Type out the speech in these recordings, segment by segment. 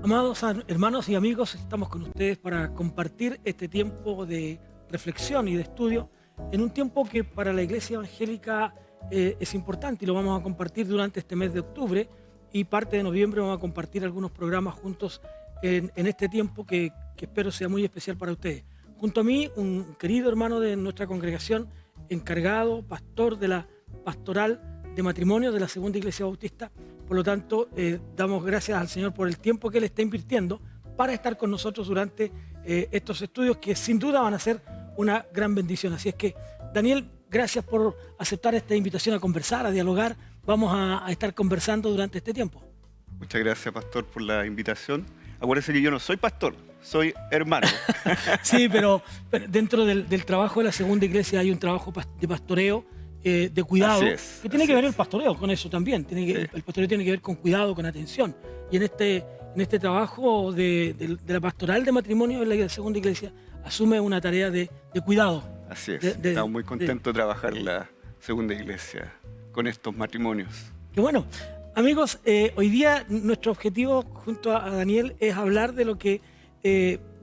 Amados hermanos y amigos, estamos con ustedes para compartir este tiempo de reflexión y de estudio en un tiempo que para la Iglesia Evangélica es importante y lo vamos a compartir durante este mes de octubre y parte de noviembre vamos a compartir algunos programas juntos en este tiempo que espero sea muy especial para ustedes. Junto a mí, un querido hermano de nuestra congregación, encargado, pastor de la pastoral de matrimonio de la Segunda Iglesia Bautista. Por lo tanto, damos gracias al Señor por el tiempo que Él está invirtiendo para estar con nosotros durante estos estudios que sin duda van a ser una gran bendición. Así es que, Daniel, gracias por aceptar esta invitación a conversar, a dialogar. Vamos a estar conversando durante este tiempo. Muchas gracias, pastor, por la invitación. Acuérdense que yo no soy pastor, soy hermano. Sí, pero dentro del trabajo de la Segunda Iglesia hay un trabajo de pastoreo, de cuidado, que tiene que ver el pastoreo con eso también. El pastoreo tiene que ver con cuidado, con atención. Y en este trabajo de la pastoral de matrimonio en la Segunda Iglesia asume una tarea de cuidado. Así es, estamos muy contentos de trabajar en la Segunda Iglesia con estos matrimonios. Qué bueno. Amigos, hoy día nuestro objetivo junto a Daniel es hablar de lo que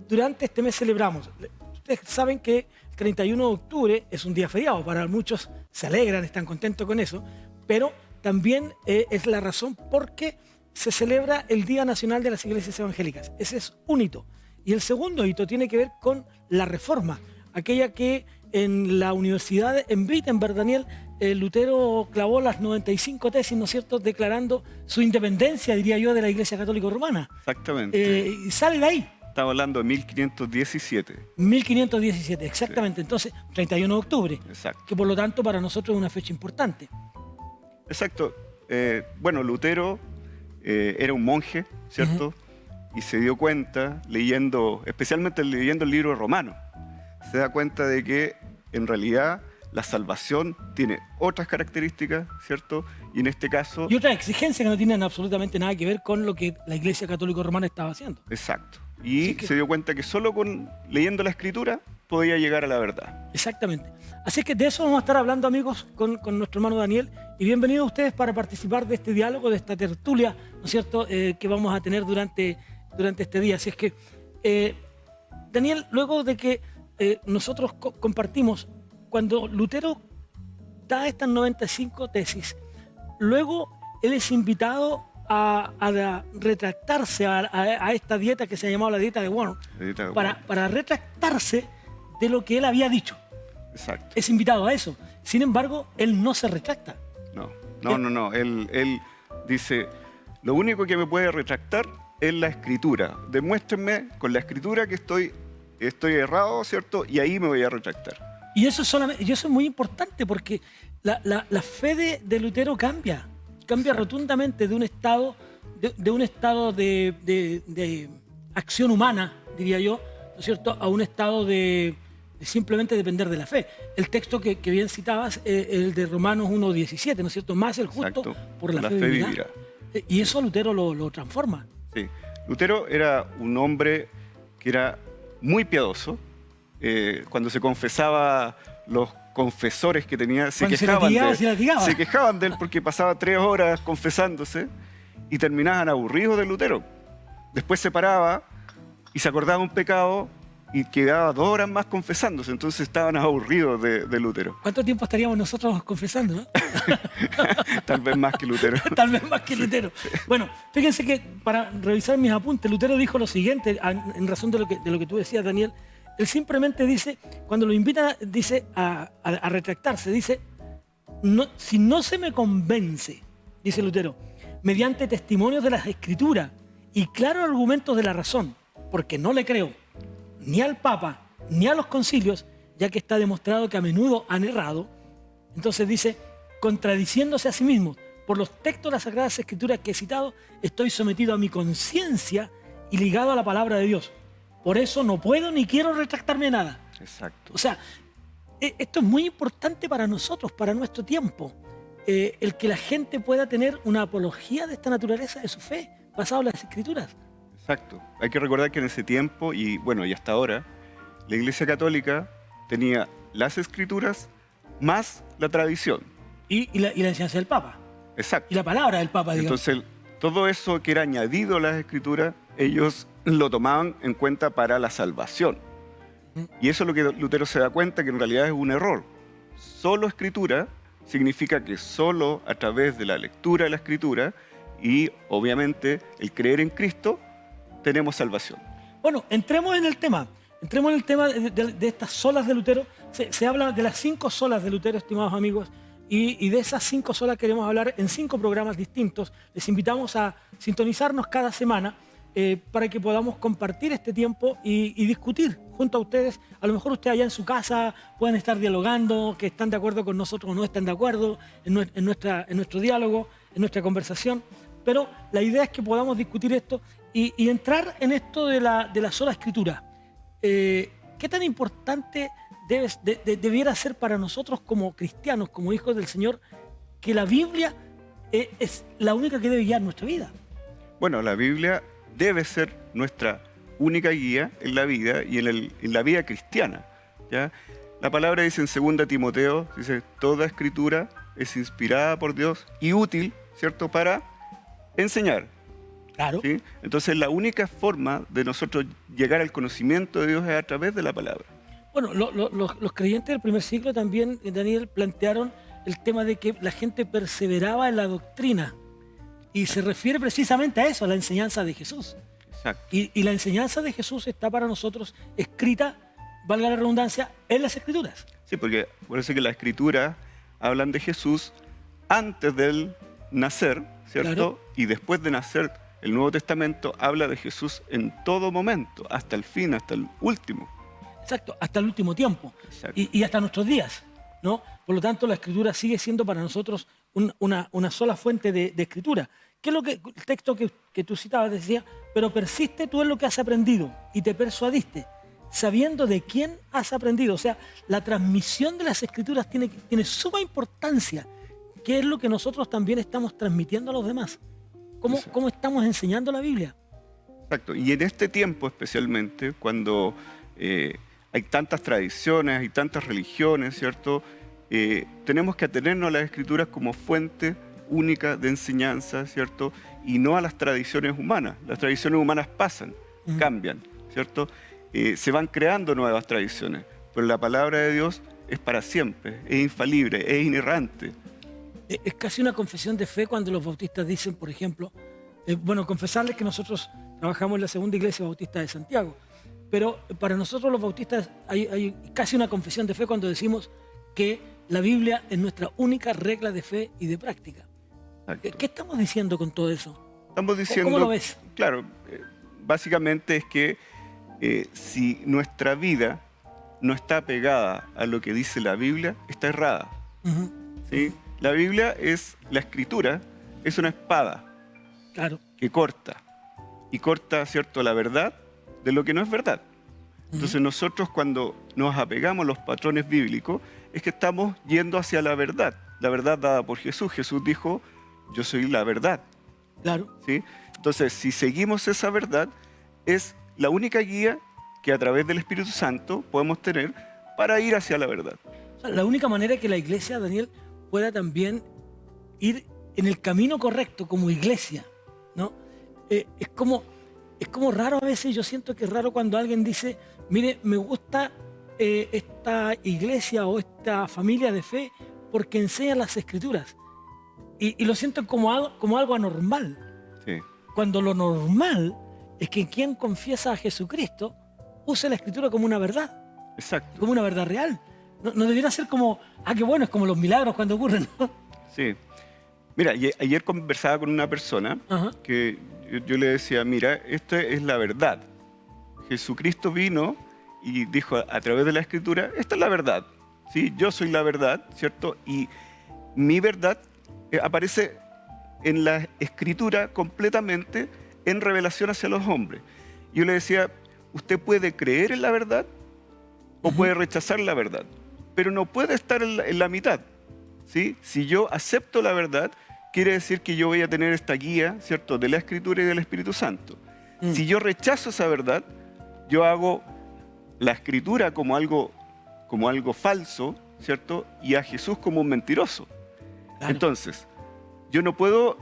durante este mes celebramos. Ustedes saben que el 31 de octubre es un día feriado, para muchos se alegran, están contentos con eso, pero también es la razón por qué se celebra el Día Nacional de las Iglesias Evangélicas. Ese es un hito. Y el segundo hito tiene que ver con la Reforma, aquella que en la Universidad en Wittenberg, Daniel, Lutero clavó las 95 tesis, ¿no es cierto?, declarando su independencia, diría yo, de la Iglesia Católica Romana. Exactamente. Y sale de ahí. Estamos hablando de 1517. 1517, exactamente. Sí. Entonces, 31 de octubre. Exacto. Que por lo tanto para nosotros es una fecha importante. Exacto. Bueno, Lutero era un monje, ¿cierto? Y se dio cuenta, especialmente leyendo el libro romano, se da cuenta de que en realidad la salvación tiene otras características, ¿cierto? Y en este caso... Y otras exigencias que no tienen absolutamente nada que ver con lo que la Iglesia Católica Romana estaba haciendo. Exacto. Y se dio cuenta que solo leyendo la Escritura podía llegar a la verdad. Exactamente. Así que de eso vamos a estar hablando, amigos, con nuestro hermano Daniel. Y bienvenidos ustedes para participar de este diálogo, de esta tertulia, ¿no es cierto?, que vamos a tener durante este día. Así es que, Daniel, luego de que nosotros compartimos, cuando Lutero da estas 95 tesis, luego él es invitado a retractarse a esta dieta que se llamaba la dieta de Worms, para retractarse de lo que él había dicho. Exacto. Es invitado a eso. Sin embargo, él no se retracta. No. Él dice, lo único que me puede retractar es la Escritura. Demuéstrenme con la Escritura que estoy errado, ¿cierto? Y ahí me voy a retractar. Y eso es muy importante porque la fe de Lutero cambia rotundamente de un estado de acción humana, diría yo, ¿no es cierto?, a un estado de simplemente depender de la fe. El texto que bien citabas, el de Romanos 1:17, ¿no es cierto?, más el justo. Exacto. Por la fe vivirá. Y eso Lutero lo transforma. Sí, Lutero era un hombre que era muy piadoso. Cuando se confesaba, los confesores que tenía se quejaban de él porque pasaba 3 horas confesándose y terminaban aburridos de Lutero. Después se paraba y se acordaba un pecado y quedaba 2 horas más confesándose. Entonces estaban aburridos de Lutero. ¿Cuánto tiempo estaríamos nosotros confesando, no? Tal vez más que Lutero. Tal vez más que Lutero. Bueno, fíjense que para revisar mis apuntes, Lutero dijo lo siguiente, en razón de lo que tú decías, Daniel. Él simplemente dice, cuando lo invitan a retractarse, dice, si no se me convence, dice Lutero, mediante testimonios de las Escrituras y claros argumentos de la razón, porque no le creo ni al Papa ni a los concilios, ya que está demostrado que a menudo han errado, entonces dice, contradiciéndose a sí mismos, por los textos de las Sagradas Escrituras que he citado, estoy sometido a mi conciencia y ligado a la palabra de Dios. Por eso no puedo ni quiero retractarme de nada. Exacto. O sea, esto es muy importante para nosotros, para nuestro tiempo. El que la gente pueda tener una apología de esta naturaleza de su fe, basado en las Escrituras. Exacto. Hay que recordar que en ese tiempo, y hasta ahora, la Iglesia Católica tenía las Escrituras más la tradición. Y la enseñanza del Papa. Exacto. Y la palabra del Papa, digamos. Entonces, todo eso que era añadido a las Escrituras ellos lo tomaban en cuenta para la salvación. Y eso es lo que Lutero se da cuenta, que en realidad es un error. Solo escritura significa que solo a través de la lectura de la escritura y obviamente el creer en Cristo tenemos salvación. Bueno, entremos en el tema. Entremos en el tema de estas solas de Lutero. Se habla de las 5 solas de Lutero, estimados amigos, y de esas 5 solas queremos hablar en 5 programas distintos. Les invitamos a sintonizarnos cada semana para que podamos compartir este tiempo y discutir junto a ustedes. A lo mejor ustedes allá en su casa pueden estar dialogando, que están de acuerdo con nosotros o no están de acuerdo en nuestro diálogo, en nuestra conversación. Pero la idea es que podamos discutir esto y entrar en esto de la sola escritura. ¿Qué tan importante debiera ser para nosotros como cristianos, como hijos del Señor, que la Biblia es la única que debe guiar nuestra vida? Bueno, la Biblia debe ser nuestra única guía en la vida y en la vida cristiana, ¿ya? La palabra dice en 2 Timoteo, dice, toda escritura es inspirada por Dios y útil, ¿cierto?, para enseñar. Claro. ¿Sí? Entonces, la única forma de nosotros llegar al conocimiento de Dios es a través de la palabra. Bueno, los creyentes del primer siglo también, Daniel, plantearon el tema de que la gente perseveraba en la doctrina. Y se refiere precisamente a eso, a la enseñanza de Jesús. Exacto. Y la enseñanza de Jesús está para nosotros escrita, valga la redundancia, en las Escrituras. Sí, porque parece que las Escrituras hablan de Jesús antes del nacer, ¿cierto? Claro. Y después de nacer, el Nuevo Testamento habla de Jesús en todo momento, hasta el fin, hasta el último. Exacto, hasta el último tiempo. Exacto. Y hasta nuestros días, ¿no? Por lo tanto, la Escritura sigue siendo para nosotros una sola fuente de Escritura. ¿Qué es lo que el texto que tú citabas decía? Pero persiste tú en lo que has aprendido y te persuadiste, sabiendo de quién has aprendido. O sea, la transmisión de las Escrituras tiene suma importancia. ¿Qué es lo que nosotros también estamos transmitiendo a los demás? ¿Cómo estamos enseñando la Biblia? Exacto. Y en este tiempo especialmente, cuando hay tantas tradiciones, hay tantas religiones, ¿cierto? Tenemos que atenernos a las Escrituras como fuente única de enseñanza, ¿cierto? Y no a las tradiciones humanas. Las tradiciones humanas pasan, cambian, ¿cierto? Se van creando nuevas tradiciones, pero la palabra de Dios es para siempre, es infalible, es inerrante. Es casi una confesión de fe cuando los bautistas dicen, por ejemplo, bueno, confesarles que nosotros trabajamos en la segunda iglesia bautista de Santiago, pero para nosotros los bautistas hay casi una confesión de fe cuando decimos que la Biblia es nuestra única regla de fe y de práctica. ¿Qué estamos diciendo con todo eso? Estamos diciendo, ¿Cómo lo ves? Claro, básicamente es que si nuestra vida no está pegada a lo que dice la Biblia, está errada. ¿Sí? La Biblia es la Escritura, es una espada, claro, que corta, y corta, ¿cierto?, la verdad de lo que no es verdad. Entonces nosotros cuando nos apegamos a los patrones bíblicos es que estamos yendo hacia la verdad dada por Jesús. Jesús dijo, yo soy la verdad. Claro. ¿Sí? Entonces, si seguimos esa verdad, es la única guía que a través del Espíritu Santo podemos tener para ir hacia la verdad. O sea, la única manera que la iglesia, Daniel, pueda también ir en el camino correcto como iglesia, ¿no? Es como raro a veces, yo siento que es raro cuando alguien dice, mire, me gusta esta iglesia o esta familia de fe porque enseña las Escrituras. Y lo siento como algo anormal. Sí. Cuando lo normal es que quien confiesa a Jesucristo use la Escritura como una verdad. Exacto. Como una verdad real. No debiera ser como, qué bueno, es como los milagros cuando ocurren, ¿no? Sí. Mira, ayer conversaba con una persona que yo le decía, mira, esta es la verdad. Jesucristo vino y dijo a través de la Escritura, esta es la verdad. ¿Sí? Yo soy la verdad, ¿cierto? Y mi verdad aparece en la Escritura completamente en revelación hacia los hombres. Yo le decía, usted puede creer en la verdad o puede rechazar la verdad, pero no puede estar en la mitad. ¿Sí? Si yo acepto la verdad, quiere decir que yo voy a tener esta guía, ¿cierto?, de la Escritura y del Espíritu Santo. Si yo rechazo esa verdad, yo hago la Escritura como algo falso, ¿cierto?, y a Jesús como un mentiroso. Claro. Entonces, yo no puedo,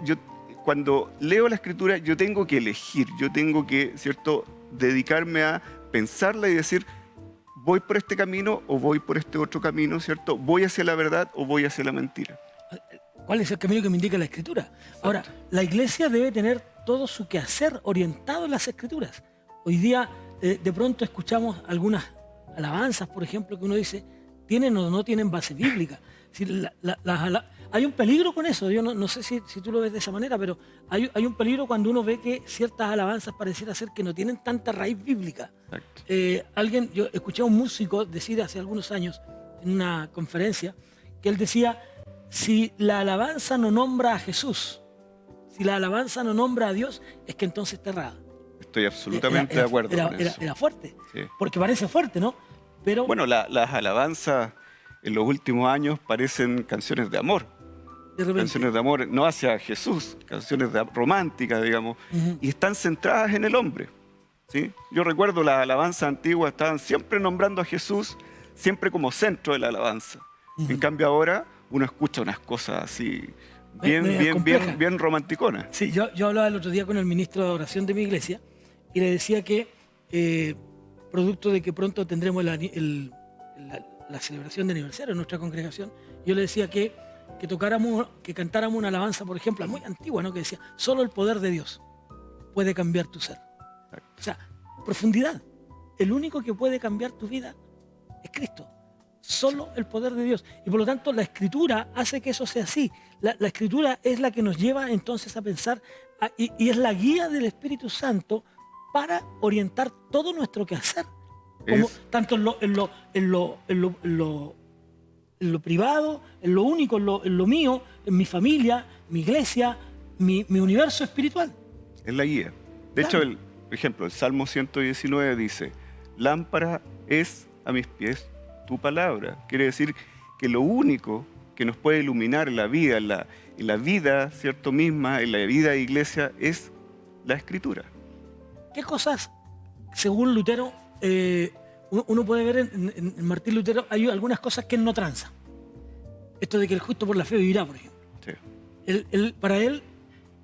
cuando leo la Escritura yo tengo que elegir, yo tengo que, ¿cierto?, dedicarme a pensarla y decir, voy por este camino o voy por este otro camino, ¿cierto? Voy hacia la verdad o voy hacia la mentira. ¿Cuál es el camino que me indica la Escritura? Exacto. Ahora, la Iglesia debe tener todo su quehacer orientado en las Escrituras. Hoy día, de pronto escuchamos algunas alabanzas, por ejemplo, que uno dice, ¿tienen o no tienen base bíblica? Si hay un peligro con eso, yo no sé si tú lo ves de esa manera, pero hay un peligro cuando uno ve que ciertas alabanzas pareciera ser que no tienen tanta raíz bíblica. Yo escuché a un músico decir hace algunos años en una conferencia que él decía, si la alabanza no nombra a Jesús, si la alabanza no nombra a Dios, es que entonces está errada. Estoy absolutamente de acuerdo con eso. Era fuerte, sí. Porque parece fuerte, ¿no? Pero bueno, las alabanzas en los últimos años parecen canciones de amor. Canciones de amor, no hacia Jesús, canciones románticas, digamos, y están centradas en el hombre, ¿sí? Yo recuerdo las alabanzas antiguas, estaban siempre nombrando a Jesús, siempre como centro de la alabanza. En cambio ahora uno escucha unas cosas así, bien romanticonas. Sí, yo hablaba el otro día con el ministro de Adoración de mi iglesia y le decía que, producto de que pronto tendremos la celebración de aniversario en nuestra congregación, yo le decía que cantáramos una alabanza, por ejemplo, muy antigua, ¿no? Que decía, solo el poder de Dios puede cambiar tu ser. O sea, profundidad. El único que puede cambiar tu vida es Cristo. Solo el poder de Dios. Y por lo tanto, la Escritura hace que eso sea así. La Escritura es la que nos lleva entonces a pensar, y es la guía del Espíritu Santo para orientar todo nuestro quehacer. Tanto en lo privado, en lo único, en lo mío, en mi familia, mi iglesia, mi universo espiritual. Es la guía. De hecho, por ejemplo, el Salmo 119 dice, lámpara es a mis pies tu palabra. Quiere decir que lo único que nos puede iluminar en la vida, en la vida, ¿cierto?, misma, en la vida de iglesia, es la Escritura. ¿Qué cosas, según Lutero, uno puede ver en Martín Lutero, hay algunas cosas que él no tranza? Esto de que el justo por la fe vivirá, por ejemplo. Sí. Para él,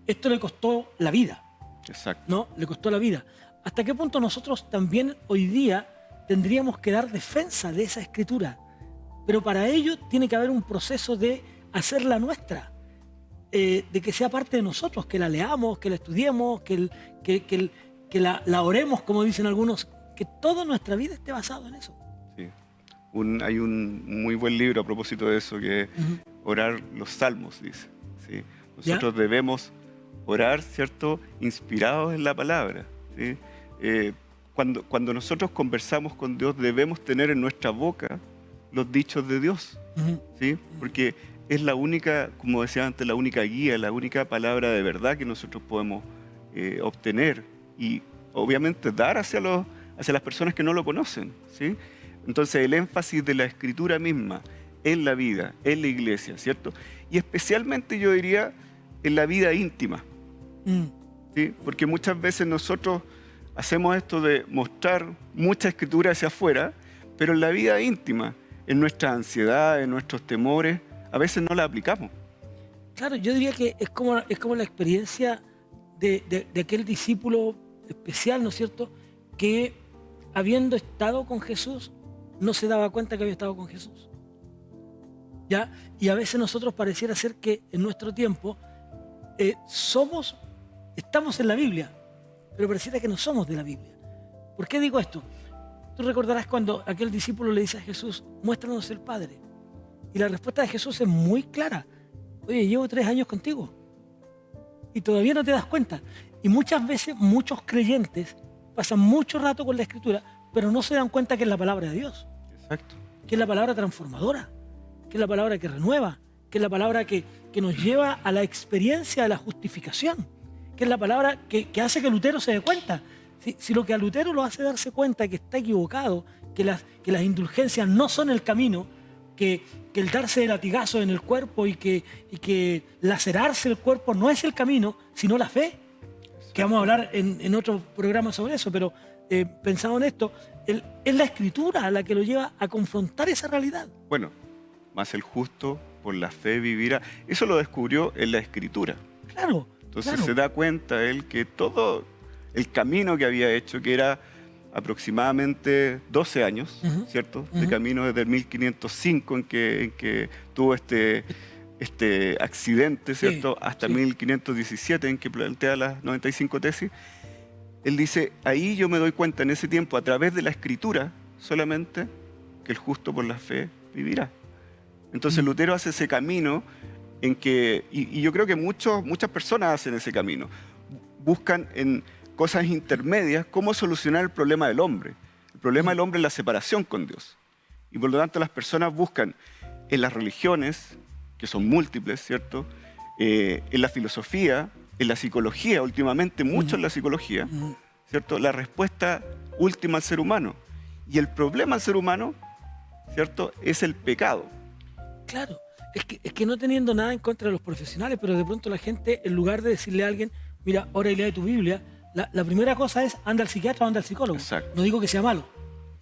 esto le costó la vida. Exacto. ¿No? Le costó la vida. ¿Hasta qué punto nosotros también hoy día tendríamos que dar defensa de esa Escritura? Pero para ello tiene que haber un proceso de hacerla nuestra, de que sea parte de nosotros, que la leamos, que la estudiemos, que la oremos, como dicen algunos, que toda nuestra vida esté basada en eso. Sí. Hay un muy buen libro a propósito de eso, que es Orar los Salmos, dice. ¿Sí? Nosotros debemos orar, ¿cierto?, inspirados en la palabra. ¿Sí? Cuando nosotros conversamos con Dios, debemos tener en nuestra boca los dichos de Dios, ¿sí? Porque es la única, como decía antes, la única guía, la única palabra de verdad que nosotros podemos obtener y obviamente dar hacia las personas que no lo conocen, ¿sí? Entonces el énfasis de la Escritura misma en la vida, en la iglesia, ¿cierto? Y especialmente yo diría en la vida íntima, ¿sí? Porque muchas veces nosotros hacemos esto de mostrar mucha Escritura hacia afuera, pero en la vida íntima, en nuestra ansiedad, en nuestros temores, a veces no la aplicamos. Claro, yo diría que es como la experiencia de aquel discípulo especial, ¿no es cierto?, que habiendo estado con Jesús, no se daba cuenta que había estado con Jesús. ¿Ya? Y a veces nosotros pareciera ser que en nuestro tiempo estamos en la Biblia, pero pareciera que no somos de la Biblia. ¿Por qué digo esto? Tú recordarás cuando aquel discípulo le dice a Jesús, muéstranos el Padre. Y la respuesta de Jesús es muy clara. Oye, llevo 3 años contigo y todavía no te das cuenta. Y muchas veces muchos creyentes pasan mucho rato con la Escritura, pero no se dan cuenta que es la palabra de Dios. Exacto. Que es la palabra transformadora, que es la palabra que renueva, que es la palabra que nos lleva a la experiencia de la justificación, que es la palabra que hace que Lutero se dé cuenta. Si lo que a Lutero lo hace darse cuenta que está equivocado, que las indulgencias no son el camino, que el darse latigazo en el cuerpo y que lacerarse el cuerpo no es el camino, sino la fe, que vamos a hablar en otro programa sobre eso, pero pensado en esto, es la Escritura la que lo lleva a confrontar esa realidad. Bueno, más el justo por la fe vivirá. Eso lo descubrió en la Escritura. Claro. Entonces se da cuenta él que todo el camino que había hecho, que era aproximadamente 12 años, ¿cierto? De camino desde el 1505 en que tuvo este accidente, ¿cierto? Hasta 1517 en que plantea las 95 tesis. Él dice, ahí yo me doy cuenta en ese tiempo, a través de la escritura solamente, que el justo por la fe vivirá. Entonces Lutero hace ese camino en que, y yo creo que muchas personas hacen ese camino, buscan en cosas intermedias cómo solucionar el problema del hombre. El problema del hombre es la separación con Dios. Y por lo tanto las personas buscan en las religiones, que son múltiples, ¿cierto? En la filosofía, en la psicología, últimamente mucho en la psicología, ¿cierto? La respuesta última al ser humano. Y el problema al ser humano, ¿cierto? Es el pecado. Claro, es que no teniendo nada en contra de los profesionales, pero de pronto la gente, en lugar de decirle a alguien, mira, ora y lee tu Biblia, la primera cosa es, anda al psiquiatra o anda al psicólogo. Exacto. No digo que sea malo.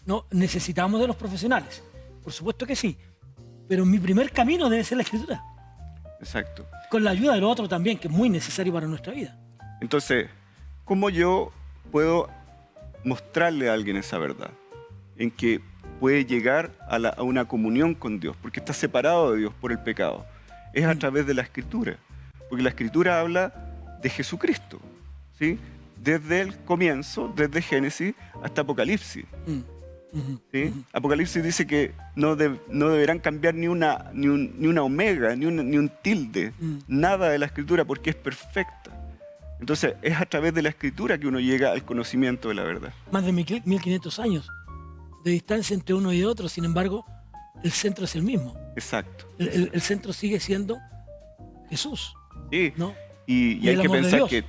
No, necesitamos de los profesionales. Por supuesto que sí. Pero mi primer camino debe ser la escritura. Exacto. Con la ayuda de lo otro también, que es muy necesario para nuestra vida. Entonces, ¿cómo yo puedo mostrarle a alguien esa verdad? En que puede llegar a una comunión con Dios, porque está separado de Dios por el pecado. Es a través de la Escritura. Porque la Escritura habla de Jesucristo, ¿sí? Desde el comienzo, desde Génesis hasta Apocalipsis. ¿Sí? Apocalipsis dice que no deberán cambiar ni una omega, ni un tilde, nada de la Escritura, porque es perfecta. Entonces, es a través de la Escritura que uno llega al conocimiento de la verdad. Más de 1500 años de distancia entre uno y otro, sin embargo, el centro es el mismo. Exacto. El centro sigue siendo Jesús. Sí, ¿no? Y hay que pensar que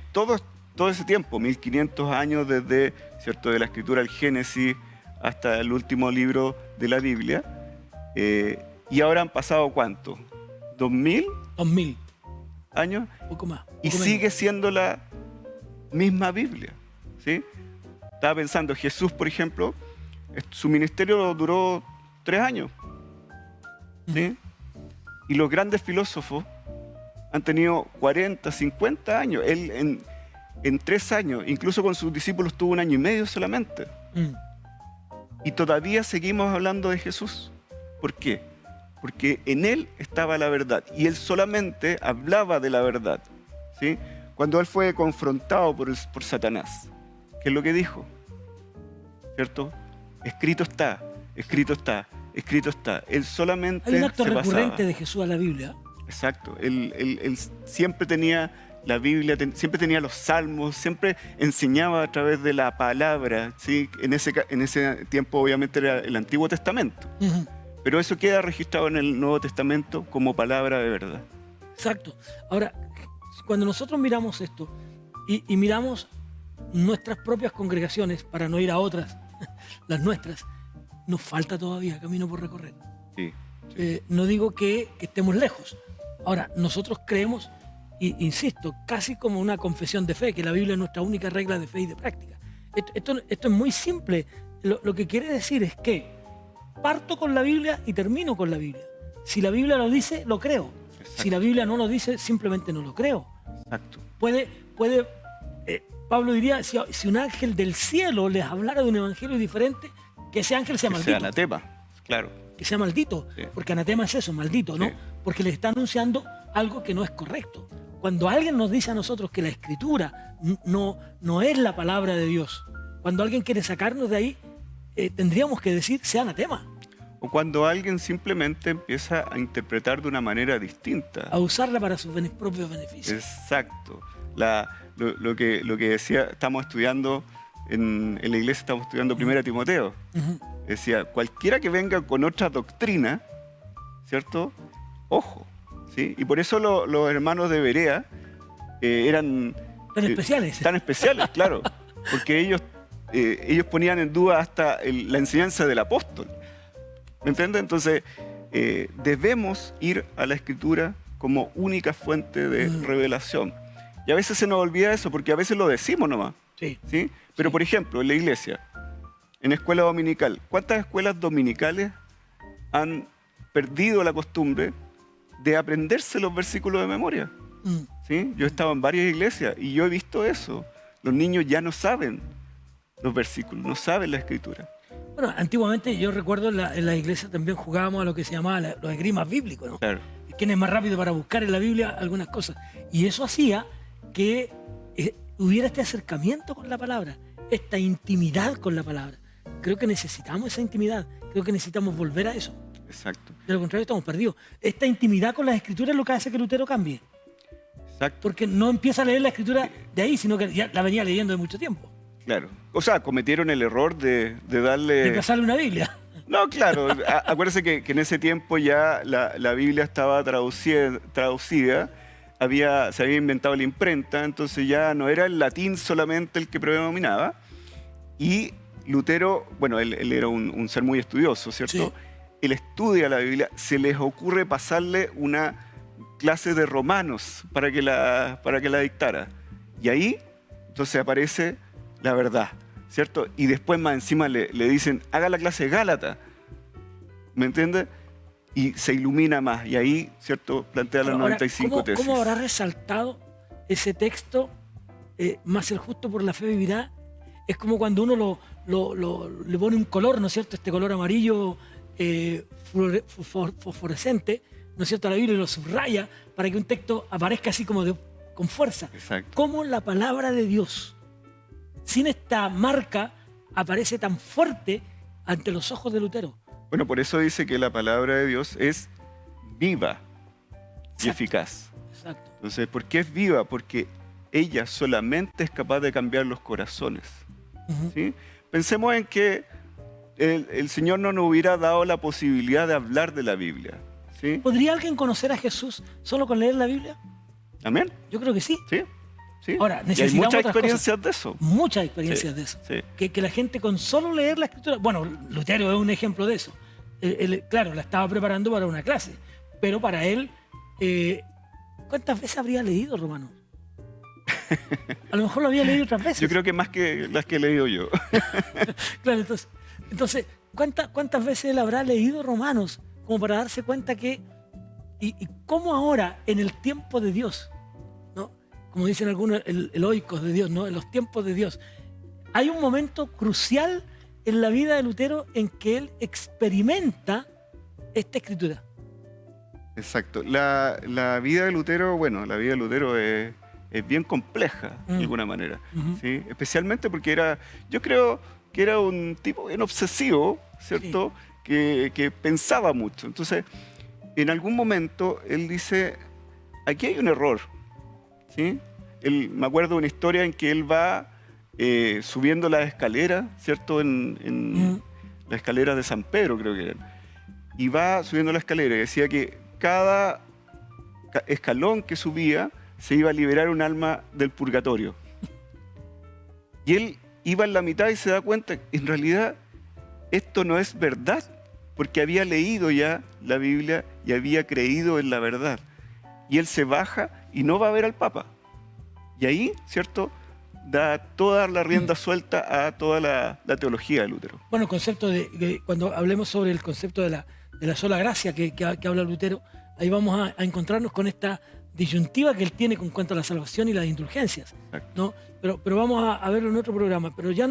todo ese tiempo, 1500 años desde, ¿cierto?, de la Escritura al Génesis hasta el último libro de la Biblia, y ahora han pasado ¿cuánto? ¿2000? 2000 años. Poco más. Y sigue siendo la misma Biblia, ¿sí? Estaba pensando, Jesús, por ejemplo, su ministerio duró 3 años, ¿sí? Y los grandes filósofos han tenido 40, 50 años. Él en 3 años, incluso con sus discípulos, tuvo 1 año y medio solamente. Y todavía seguimos hablando de Jesús. ¿Por qué? Porque en él estaba la verdad y él solamente hablaba de la verdad, ¿sí? Cuando él fue confrontado por Satanás, ¿qué es lo que dijo? ¿Cierto? Escrito está, escrito está, escrito está. Él solamente hay un acto recurrente pasaba. De Jesús a la Biblia. Exacto. Él siempre tenía la Biblia, siempre tenía los salmos, siempre enseñaba a través de la palabra, ¿sí? En ese tiempo obviamente era el Antiguo Testamento. Pero eso queda registrado en el Nuevo Testamento como palabra de verdad. Exacto. Ahora, cuando nosotros miramos esto y miramos nuestras propias congregaciones, para no ir a otras, las nuestras, nos falta todavía camino por recorrer. Sí. No digo que estemos lejos. Ahora, nosotros creemos, insisto, casi como una confesión de fe, que la Biblia es nuestra única regla de fe y de práctica. Esto es muy simple. Lo que quiere decir es que parto con la Biblia y termino con la Biblia. Si la Biblia lo dice, lo creo. Exacto. Si la Biblia no lo dice, simplemente no lo creo. Exacto. Pablo diría, si un ángel del cielo les hablara de un evangelio diferente, que ese ángel sea maldito. Que sea anatema, claro. Que sea maldito, sí. Porque anatema es eso, maldito, ¿no? Sí. Porque le está anunciando algo que no es correcto. Cuando alguien nos dice a nosotros que la Escritura no es la palabra de Dios, cuando alguien quiere sacarnos de ahí, tendríamos que decir, sea anatema. O cuando alguien simplemente empieza a interpretar de una manera distinta. A usarla para sus propios beneficios. Exacto. Lo que decía, estamos estudiando, en la iglesia estamos estudiando 1 Timoteo. Decía, cualquiera que venga con otra doctrina, ¿cierto? Ojo, ¿sí? Y por eso los hermanos de Berea eran... Tan especiales. Tan especiales, claro. Porque ellos ponían en duda hasta la enseñanza del apóstol. ¿Me entiendes? Entonces, debemos ir a la Escritura como única fuente de revelación. Y a veces se nos olvida eso, porque a veces lo decimos nomás. Sí. ¿Sí? Pero, por ejemplo, en la iglesia, en escuela dominical, ¿cuántas escuelas dominicales han perdido la costumbre de aprenderse los versículos de memoria? ¿sí? Yo he estado en varias iglesias y yo he visto eso. Los niños ya no saben los versículos, no saben la escritura. Bueno, antiguamente yo recuerdo en la iglesia también jugábamos a lo que se llamaba los esgrimas bíblicos, ¿no? Claro. ¿Quién es más rápido para buscar en la Biblia algunas cosas? Y eso hacía que hubiera este acercamiento con la palabra, esta intimidad con la palabra. Creo que necesitamos esa intimidad, creo que necesitamos volver a eso. Exacto. De lo contrario estamos perdidos. Esta intimidad con las escrituras es lo que hace que Lutero cambie. Exacto. Porque no empieza a leer la escritura de ahí, sino que ya la venía leyendo de mucho tiempo. Claro. O sea, cometieron el error de darle... De pasarle una Biblia. No, claro. Acuérdese que en ese tiempo ya la Biblia estaba traducida, se había inventado la imprenta, entonces ya no era el latín solamente el que predominaba. Y Lutero, bueno, él era un ser muy estudioso, ¿cierto? Sí. Él estudia la Biblia, se les ocurre pasarle una clase de Romanos para que la dictara. Y ahí, entonces aparece la verdad, ¿cierto? Y después más encima le dicen, haga la clase de Gálatas, ¿me entiendes? Y se ilumina más, y ahí, ¿cierto? Plantea las 95 tesis. ¿Cómo habrá resaltado ese texto, más el justo por la fe vivirá? Es como cuando uno le pone un color, ¿no es cierto? Este color amarillo fosforescente, ¿no es cierto?, a la Biblia, y lo subraya para que un texto aparezca así como con fuerza. Exacto. ¿Cómo la palabra de Dios, sin esta marca, aparece tan fuerte ante los ojos de Lutero? Bueno, por eso dice que la palabra de Dios es viva y eficaz. Exacto. Entonces, ¿por qué es viva? Porque ella solamente es capaz de cambiar los corazones. ¿Sí? Pensemos en que el Señor no nos hubiera dado la posibilidad de hablar de la Biblia. ¿Sí? ¿Podría alguien conocer a Jesús solo con leer la Biblia? Amén. Yo creo que sí. Sí. Sí. Ahora, y hay muchas experiencias de eso. Muchas experiencias de eso. Sí. Que la gente con solo leer la Escritura... Bueno, Lutero es un ejemplo de eso. Él, claro, la estaba preparando para una clase, pero para él... ¿cuántas veces habría leído Romanos? A lo mejor lo había leído otras veces. Yo creo que más que las que he leído yo. Claro, entonces ¿cuántas veces él habrá leído Romanos como para darse cuenta que... Y cómo ahora, en el tiempo de Dios, ¿no? Como dicen algunos, el oikos de Dios, ¿no? En los tiempos de Dios, hay un momento crucial en la vida de Lutero en que él experimenta esta escritura. Exacto. La vida de Lutero, bueno, la vida de Lutero es bien compleja, de alguna manera. ¿Sí? Especialmente porque yo creo que era un tipo bien obsesivo, ¿cierto? Sí. Que pensaba mucho. Entonces, en algún momento, él dice, aquí hay un error. ¿Sí? Me acuerdo de una historia en que él va subiendo la escalera, ¿cierto? En la escalera de San Pedro, creo que era. Y va subiendo la escalera y decía que cada escalón que subía se iba a liberar un alma del purgatorio. Y él iba en la mitad y se da cuenta que en realidad esto no es verdad, porque había leído ya la Biblia y había creído en la verdad. Y él se baja y no va a ver al Papa. Y ahí, ¿cierto?, da toda la rienda suelta a toda la teología de Lutero. Bueno, el concepto cuando hablemos sobre el concepto de la sola gracia que habla Lutero, ahí vamos a encontrarnos con esta disyuntiva que él tiene con cuanto a la salvación y las indulgencias, ¿no? Pero vamos a verlo en otro programa. Pero ya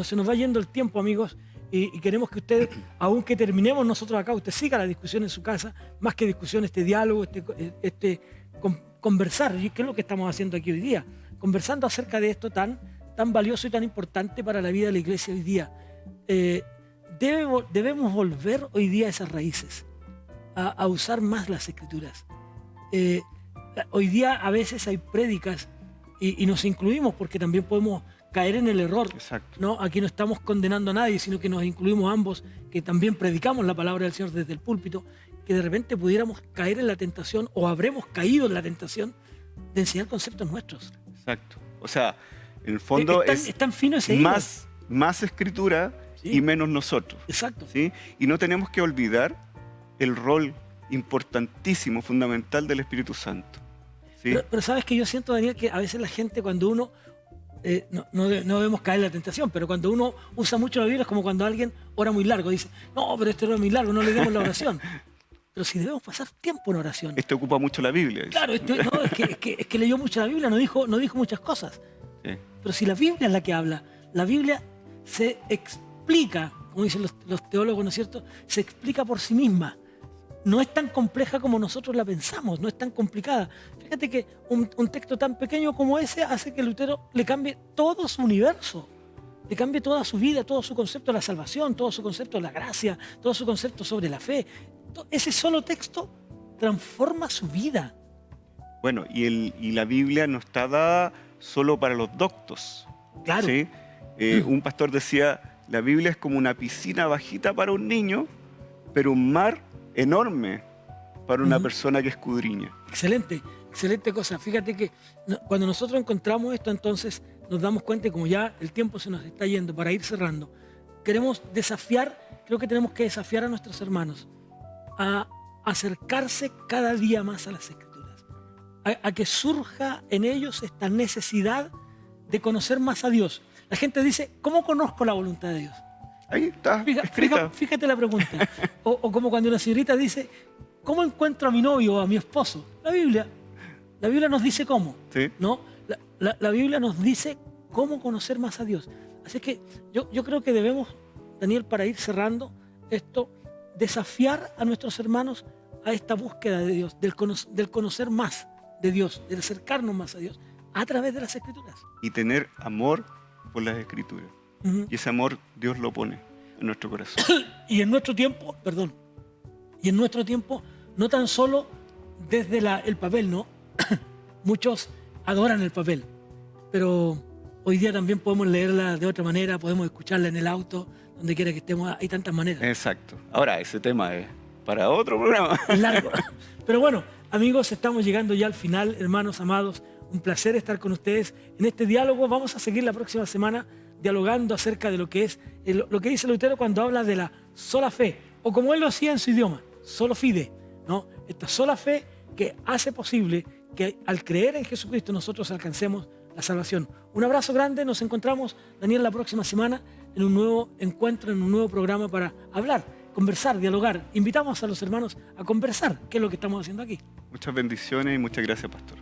se nos va yendo el tiempo, amigos, y queremos que ustedes, aunque terminemos nosotros acá, usted siga la discusión en su casa, más que discusión, este diálogo, conversar, y qué es lo que estamos haciendo aquí hoy día, conversando acerca de esto tan valioso y tan importante para la vida de la iglesia hoy día. Debemos volver hoy día a esas raíces, a usar más las escrituras. Hoy día a veces hay prédicas y nos incluimos porque también podemos caer en el error. Exacto. ¿No? Aquí no estamos condenando a nadie, sino que nos incluimos ambos, que también predicamos la palabra del Señor desde el púlpito, que de repente pudiéramos caer en la tentación o habremos caído en la tentación de enseñar conceptos nuestros. Exacto. O sea, en el fondo es tan fino ese más escritura, sí, y menos nosotros. Exacto. ¿Sí? Y no tenemos que olvidar el rol importantísimo, fundamental del Espíritu Santo. ¿Sí? Pero sabes que yo siento, Daniel, que a veces la gente cuando uno, no debemos caer en la tentación, pero cuando uno usa mucho la Biblia es como cuando alguien ora muy largo, dice, no, pero este ora muy largo, no le demos la oración. pero si debemos pasar tiempo en oración. Este ocupa mucho la Biblia. Dice. Claro, no, es que leyó mucho la Biblia, no dijo muchas cosas. Sí. Pero si la Biblia es la que habla, la Biblia se explica, como dicen los teólogos, ¿no es cierto? Se explica por sí misma. No es tan compleja como nosotros la pensamos, no es tan complicada. Fíjate que un texto tan pequeño como ese hace que Lutero le cambie todo su universo, le cambie toda su vida, todo su concepto de la salvación, todo su concepto de la gracia, todo su concepto sobre la fe. Ese solo texto transforma su vida. Bueno, y la Biblia no está dada solo para los doctos. Claro. ¿Sí? Un pastor decía, la Biblia es como una piscina bajita para un niño, pero un mar enorme para una persona que escudriña. Excelente, excelente cosa. Fíjate que cuando nosotros encontramos esto, entonces nos damos cuenta, como ya el tiempo se nos está yendo, para ir cerrando, queremos desafiar, creo que tenemos que desafiar a nuestros hermanos a acercarse cada día más a las Escrituras, a que surja en ellos esta necesidad de conocer más a Dios. La gente dice, ¿cómo conozco la voluntad de Dios? Ahí está, escrita. Fíjate la pregunta. O como cuando una señorita dice, ¿cómo encuentro a mi novio o a mi esposo? La Biblia. La Biblia nos dice cómo. ¿Sí? ¿No? La Biblia nos dice cómo conocer más a Dios. Así que yo creo que debemos, Daniel, para ir cerrando esto, desafiar a nuestros hermanos a esta búsqueda de Dios, del conocer más de Dios, del acercarnos más a Dios a través de las Escrituras. Y tener amor por las Escrituras. Y ese amor Dios lo pone en nuestro corazón. Y en nuestro tiempo, no tan solo desde el papel, ¿no? Muchos adoran el papel, pero hoy día también podemos leerla de otra manera, podemos escucharla en el auto, donde quiera que estemos, hay tantas maneras. Exacto. Ahora, ese tema es para otro programa. Es largo. Pero bueno, amigos, estamos llegando ya al final, hermanos amados. Un placer estar con ustedes en este diálogo. Vamos a seguir la próxima semana dialogando acerca de lo que es lo que dice Lutero cuando habla de la sola fe, o como él lo decía en su idioma, solo fide, ¿no? Esta sola fe que hace posible que al creer en Jesucristo nosotros alcancemos la salvación. Un abrazo grande, nos encontramos, Daniel, la próxima semana en un nuevo encuentro, en un nuevo programa para hablar, conversar, dialogar. Invitamos a los hermanos a conversar, que es lo que estamos haciendo aquí. Muchas bendiciones y muchas gracias, pastor.